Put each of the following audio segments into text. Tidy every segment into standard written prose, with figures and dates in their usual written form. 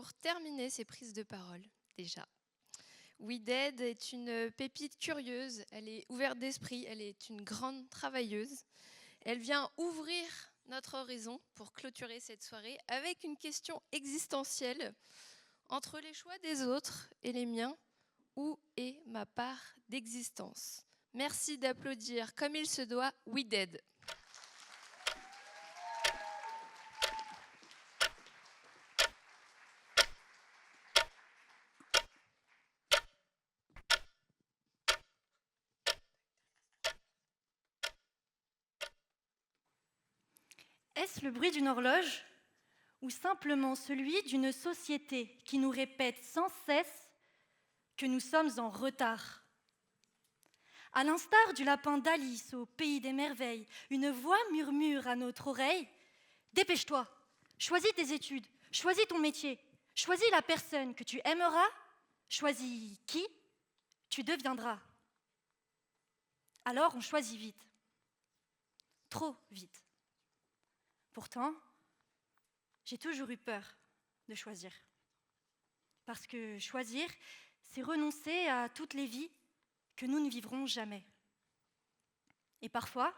pour terminer ces prises de parole, déjà. We Dead est une pépite curieuse, elle est ouverte d'esprit, elle est une grande travailleuse. Elle vient ouvrir notre horizon pour clôturer cette soirée avec une question existentielle. Entre les choix des autres et les miens, où est ma part d'existence? Merci d'applaudir comme il se doit We Dead. Est-ce le bruit d'une horloge ou simplement celui d'une société qui nous répète sans cesse que nous sommes en retard? À l'instar du lapin d'Alice au pays des merveilles, une voix murmure à notre oreille: dépêche-toi, choisis tes études, choisis ton métier, choisis la personne que tu aimeras, choisis qui tu deviendras. Alors on choisit vite, trop vite. Pourtant, j'ai toujours eu peur de choisir. Parce que choisir, c'est renoncer à toutes les vies que nous ne vivrons jamais. Et parfois,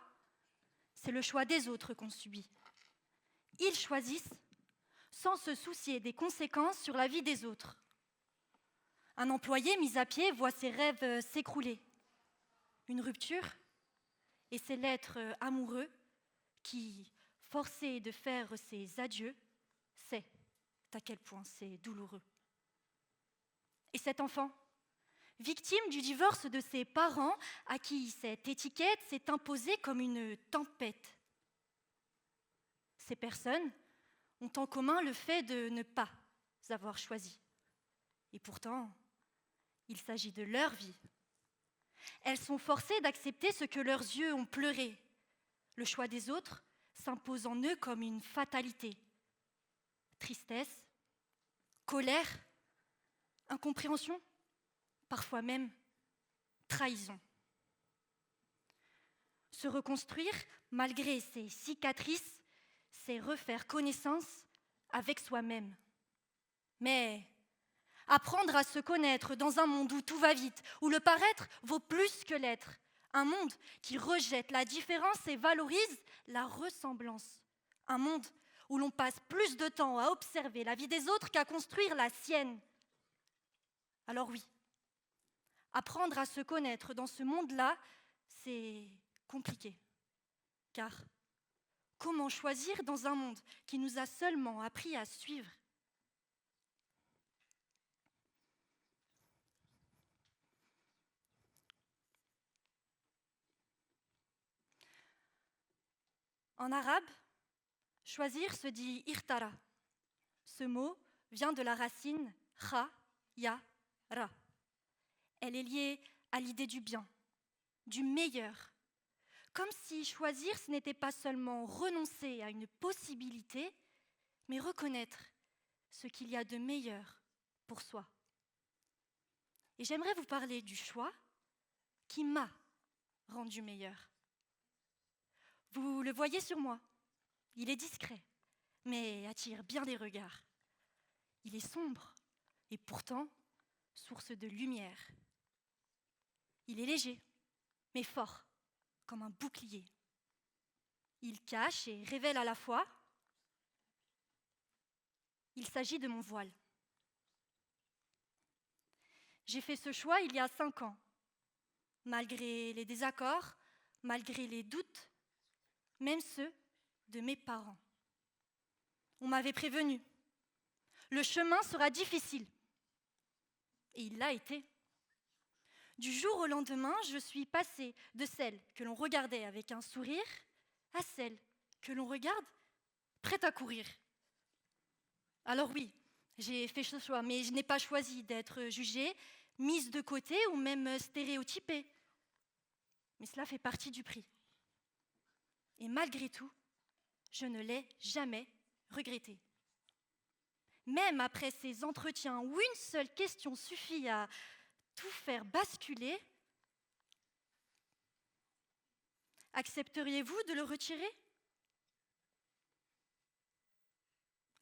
c'est le choix des autres qu'on subit. Ils choisissent sans se soucier des conséquences sur la vie des autres. Un employé mis à pied voit ses rêves s'écrouler. Une rupture, et c'est l'être amoureux qui, forcé de faire ses adieux, sait à quel point c'est douloureux. Et cet enfant, victime du divorce de ses parents, à qui cette étiquette s'est imposée comme une tempête. Ces personnes ont en commun le fait de ne pas avoir choisi. Et pourtant, il s'agit de leur vie. Elles sont forcées d'accepter ce que leurs yeux ont pleuré. Le choix des autres s'impose en eux comme une fatalité. Tristesse, colère, incompréhension, parfois même trahison. Se reconstruire, malgré ses cicatrices, c'est refaire connaissance avec soi-même. Mais apprendre à se connaître dans un monde où tout va vite, où le paraître vaut plus que l'être, un monde qui rejette la différence et valorise la ressemblance, un monde où l'on passe plus de temps à observer la vie des autres qu'à construire la sienne. Alors oui, apprendre à se connaître dans ce monde-là, c'est compliqué. Car comment choisir dans un monde qui nous a seulement appris à suivre? En arabe, choisir se dit irtara. Ce mot vient de la racine ra, ya, ra. Elle est liée à l'idée du bien, du meilleur. Comme si choisir, ce n'était pas seulement renoncer à une possibilité, mais reconnaître ce qu'il y a de meilleur pour soi. Et j'aimerais vous parler du choix qui m'a rendu meilleur. Vous le voyez sur moi, il est discret, mais attire bien des regards. Il est sombre et pourtant source de lumière. Il est léger, mais fort, comme un bouclier. Il cache et révèle à la fois. Il s'agit de mon voile. J'ai fait ce choix il y a 5 ans. Malgré les désaccords, malgré les doutes, même ceux de mes parents. On m'avait prévenu. Le chemin sera difficile. Et il l'a été. Du jour au lendemain, je suis passée de celle que l'on regardait avec un sourire à celle que l'on regarde prête à courir. Alors oui, j'ai fait ce choix, mais je n'ai pas choisi d'être jugée, mise de côté ou même stéréotypée. Mais cela fait partie du prix. Et malgré tout, je ne l'ai jamais regretté. Même après ces entretiens où une seule question suffit à tout faire basculer, accepteriez-vous de le retirer?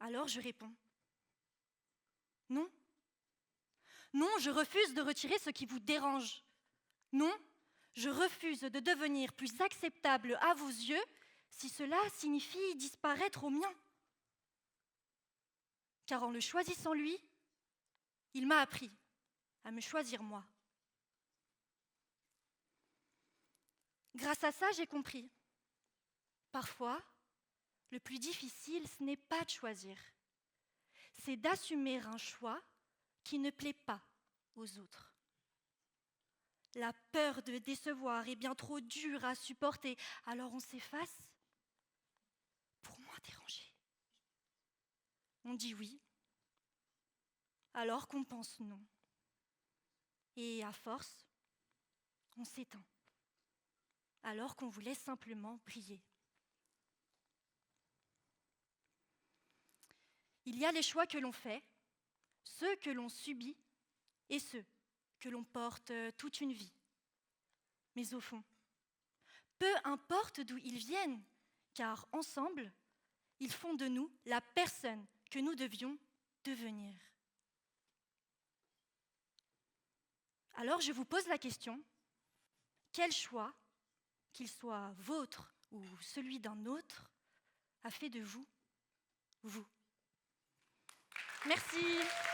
Alors je réponds: Non, je refuse de retirer ce qui vous dérange. Non, je refuse de devenir plus acceptable à vos yeux si cela signifie disparaître aux miens. Car en le choisissant lui, il m'a appris à me choisir moi. Grâce à ça, j'ai compris. Parfois, le plus difficile, ce n'est pas de choisir, c'est d'assumer un choix qui ne plaît pas aux autres. La peur de décevoir est bien trop dure à supporter, alors on s'efface pour moins déranger. On dit oui, alors qu'on pense non. Et à force, on s'éteint, alors qu'on voulait simplement briller. Il y a les choix que l'on fait, ceux que l'on subit et ceux que l'on porte toute une vie. Mais au fond, peu importe d'où ils viennent, car ensemble, ils font de nous la personne que nous devions devenir. Alors je vous pose la question, quel choix, qu'il soit vôtre ou celui d'un autre, a fait de vous, vous ? Merci.